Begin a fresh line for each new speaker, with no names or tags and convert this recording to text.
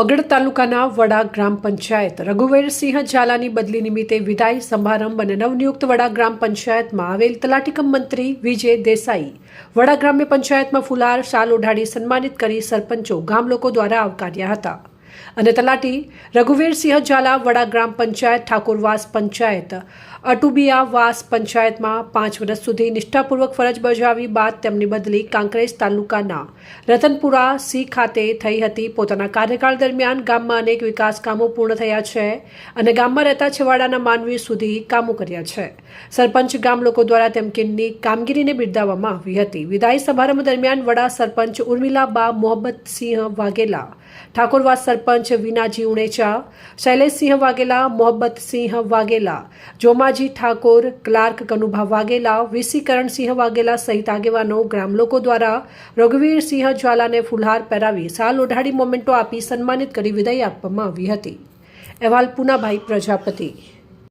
ઓગળ તાલુકાના વડા ગ્રામ પંચાયત રઘુવીરસિંહ ઝાલાની બદલી નિમિત્તે વિદાય સમારંભ અને નવનિયુક્ત વડા ગ્રામ પંચાયતમાં આવેલ તલાટીકમ મંત્રી વિજય દેસાઈ વડા ગ્રામ્ય પંચાયતમાં ફુલાર શાલ ઓઢાડી સન્માનિત કરી સરપંચો ગામ લોકો દ્વારા આવકાર્યા હતા અને તલાટી રઘુવીરસિંહ ઝાલા વડા ગ્રામ પંચાયત ઠાકોરવાસ પંચાયત અટુબિયાવાસ પંચાયતમાં 5 વર્ષ સુધી નિષ્ઠાપૂર્વક ફરજ બજાવી બાદ તેમની બદલી કાંકરેજ તાલુકાના રતનપુરા સી ખાતે થઈ હતી। પોતાના કાર્યકાળ દરમિયાન ગામમાં અનેક વિકાસ કામો પૂર્ણ થયા છે અને ગામમાં રહેતા છેવાડાના માનવી સુધી કામો કર્યા છે। સરપંચ ગામ લોકો દ્વારા તેમની કામગીરીને બિરદાવવામાં આવી હતી। વિદાય સમારંભ દરમિયાન વડા સરપંચ ઉર્મિલાબા મોહબ્બતસિંહ વાઘેલા, ઠાકોરવાસ સરપંચ વિનાજી ઉણેચા, શૈલેષસિંહ વાઘેલા, મોહબ્બતસિંહ વાઘેલા, જોમાજી ઠાકોર, ક્લાર્ક કનુભા વાઘેલા, વીસી કરણસિંહ વાઘેલા સહિત આગેવાનો ગ્રામ લોકો દ્વારા રઘુવીરસિંહ ઝાલાને ફુલહાર પહેરાવી શાલ ઓઢાડી મોમેન્ટો આપી સન્માનિત કરી વિદાય આપવામાં આવી હતી। અહેવાલ પૂનાભાઈ પ્રજાપતિ।